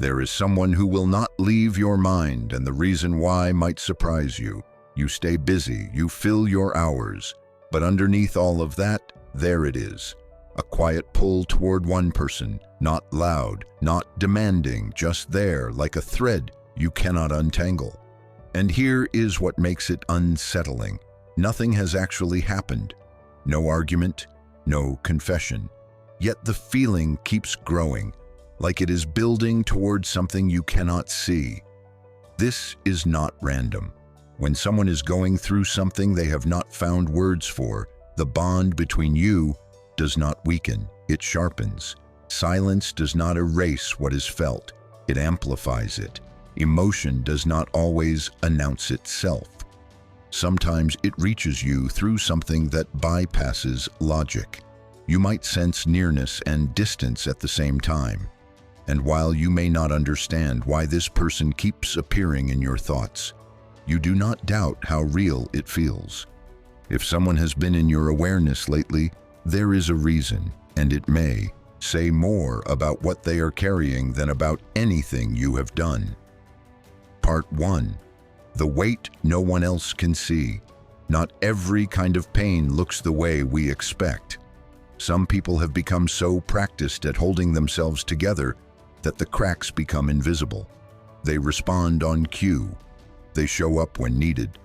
There is someone who will not leave your mind, and the reason why might surprise you. You stay busy, you fill your hours, but underneath all of that, there it is. A quiet pull toward one person, not loud, not demanding, just there, like a thread you cannot untangle. And here is what makes it unsettling. Nothing has actually happened. No argument, no confession. Yet the feeling keeps growing, like it is building towards something you cannot see. This is not random. When someone is going through something they have not found words for, the bond between you does not weaken, it sharpens. Silence does not erase what is felt, it amplifies it. Emotion does not always announce itself. Sometimes it reaches you through something that bypasses logic. You might sense nearness and distance at the same time. And while you may not understand why this person keeps appearing in your thoughts, you do not doubt how real it feels. If someone has been in your awareness lately, there is a reason, and it may say more about what they are carrying than about anything you have done. Part 1. The weight no one else can see. Not every kind of pain looks the way we expect. Some people have become so practiced at holding themselves together that the cracks become invisible. They respond on cue. They show up when needed.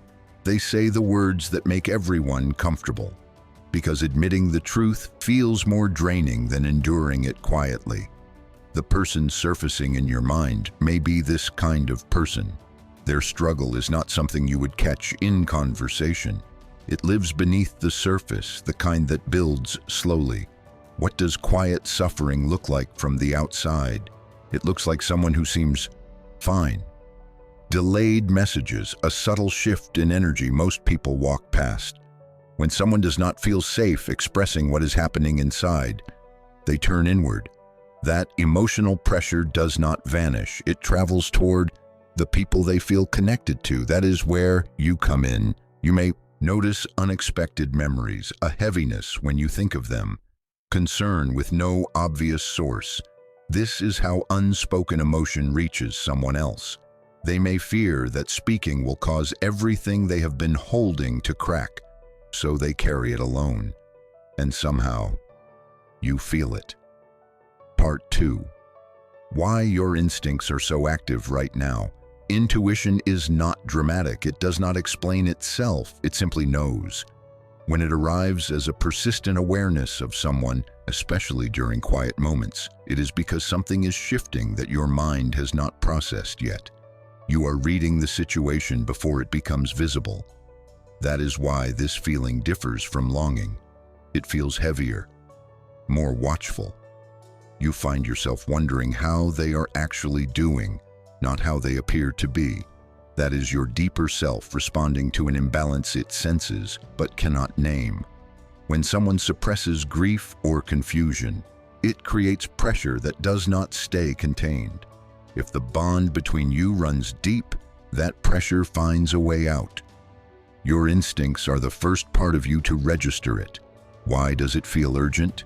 They say the words that make everyone comfortable, because admitting the truth feels more draining than enduring it quietly. The person surfacing in your mind may be this kind of person. Their struggle is not something you would catch in conversation. It lives beneath the surface, the kind that builds slowly. What does quiet suffering look like from the outside? It looks like someone who seems fine. Delayed messages, a subtle shift in energy most people walk past. When someone does not feel safe expressing what is happening inside, they turn inward. That emotional pressure does not vanish. It travels toward the people they feel connected to. That is where you come in. You may notice unexpected memories, a heaviness when you think of them, concern with no obvious source. This is how unspoken emotion reaches someone else. They may fear that speaking will cause everything they have been holding to crack, so they carry it alone. And somehow, you feel it. Part 2. Why your instincts are so active right now. Intuition is not dramatic. It does not explain itself. It simply knows. When it arrives as a persistent awareness of someone, especially during quiet moments, it is because something is shifting that your mind has not processed yet. You are reading the situation before it becomes visible. That is why this feeling differs from longing. It feels heavier, more watchful. You find yourself wondering how they are actually doing, not how they appear to be. That is your deeper self responding to an imbalance it senses but cannot name. When someone suppresses grief or confusion, it creates pressure that does not stay contained. If the bond between you runs deep, that pressure finds a way out. Your instincts are the first part of you to register it. Why does it feel urgent?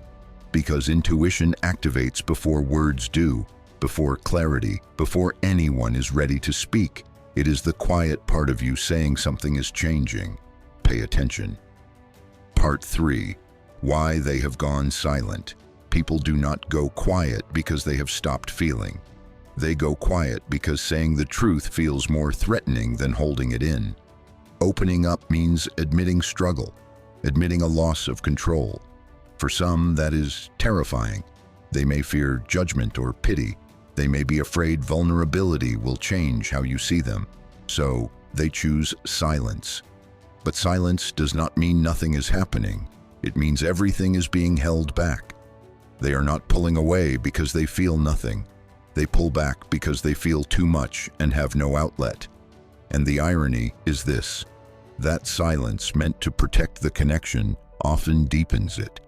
Because intuition activates before words do, before clarity, before anyone is ready to speak. It is the quiet part of you saying something is changing. Pay attention. Part 3. Why they have gone silent. People do not go quiet because they have stopped feeling. They go quiet because saying the truth feels more threatening than holding it in. Opening up means admitting struggle, admitting a loss of control. For some, that is terrifying. They may fear judgment or pity. They may be afraid vulnerability will change how you see them. So, they choose silence. But silence does not mean nothing is happening. It means everything is being held back. They are not pulling away because they feel nothing. They pull back because they feel too much and have no outlet. And the irony is this: that silence meant to protect the connection often deepens it.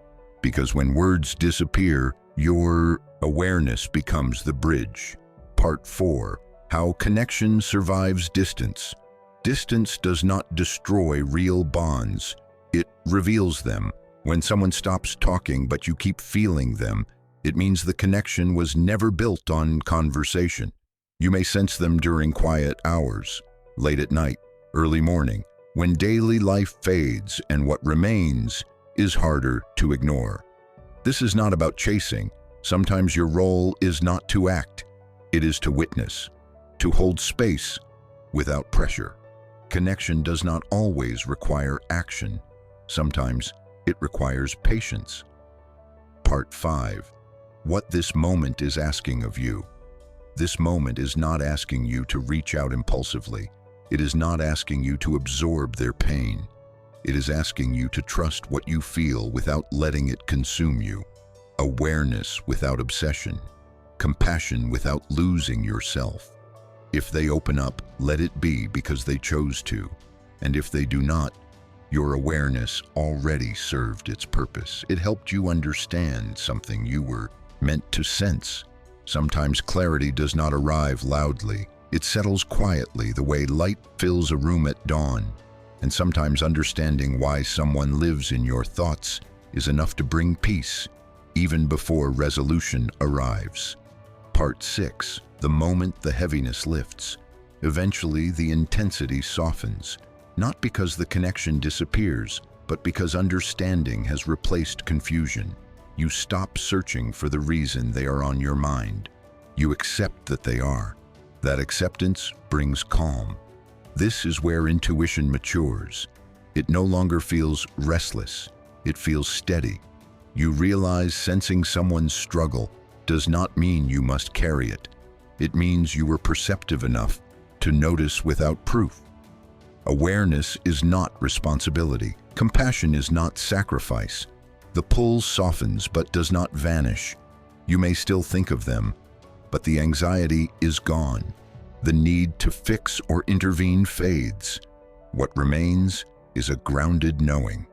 Because when words disappear, your awareness becomes the bridge. Part 4. How connection survives distance. Distance does not destroy real bonds. It reveals them. When someone stops talking but you keep feeling them, It means the connection was never built on conversation. You may sense them during quiet hours, late at night, early morning, when daily life fades and what remains is harder to ignore. This is not about chasing. Sometimes your role is not to act. It is to witness, to hold space without pressure. Connection does not always require action. Sometimes it requires patience. Part 5. What this moment is asking of you. This moment is not asking you to reach out impulsively. It is not asking you to absorb their pain. It is asking you to trust what you feel without letting it consume you. Awareness without obsession. Compassion without losing yourself. If they open up, let it be because they chose to. And if they do not, your awareness already served its purpose. It helped you understand something you were meant to sense. Sometimes clarity does not arrive loudly. It settles quietly, the way light fills a room at dawn. And sometimes understanding why someone lives in your thoughts is enough to bring peace, even before resolution arrives. Part 6. The moment the heaviness lifts. Eventually, the intensity softens, not because the connection disappears, but because understanding has replaced confusion. You stop searching for the reason they are on your mind. You accept that they are. That acceptance brings calm. This is where intuition matures. It no longer feels restless. It feels steady. You realize sensing someone's struggle does not mean you must carry it. It means you were perceptive enough to notice without proof. Awareness is not responsibility. Compassion is not sacrifice. The pull softens but does not vanish. You may still think of them, but the anxiety is gone. The need to fix or intervene fades. What remains is a grounded knowing.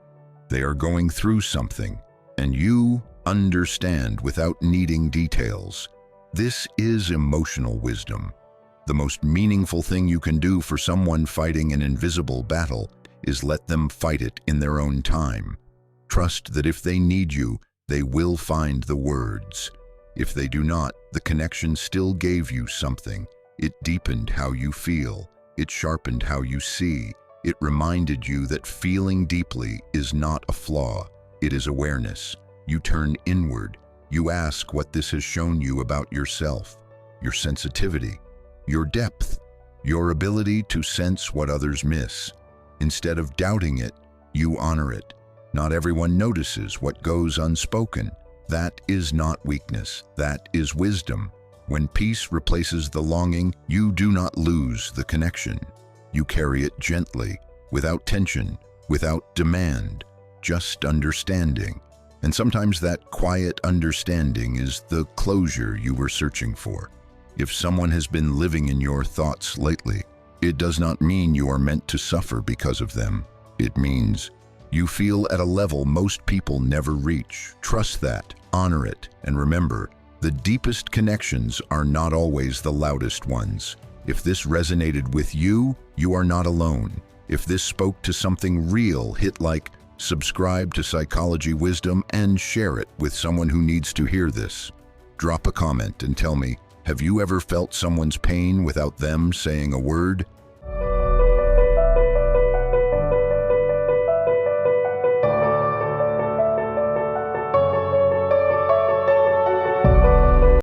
They are going through something, and you understand without needing details. This is emotional wisdom. The most meaningful thing you can do for someone fighting an invisible battle is let them fight it in their own time. Trust that if they need you, they will find the words. If they do not, the connection still gave you something. It deepened how you feel. It sharpened how you see. It reminded you that feeling deeply is not a flaw. It is awareness. You turn inward. You ask what this has shown you about yourself, your sensitivity, your depth, your ability to sense what others miss. Instead of doubting it, you honor it. Not everyone notices what goes unspoken. That is not weakness. That is wisdom. When peace replaces the longing, you do not lose the connection. You carry it gently, without tension, without demand, just understanding. And sometimes that quiet understanding is the closure you were searching for. If someone has been living in your thoughts lately, it does not mean you are meant to suffer because of them. It means you feel at a level most people never reach. Trust that, honor it, and remember, the deepest connections are not always the loudest ones. If this resonated with you, you are not alone. If this spoke to something real, hit like, subscribe to Psychology Wisdom, and share it with someone who needs to hear this. Drop a comment and tell me, have you ever felt someone's pain without them saying a word?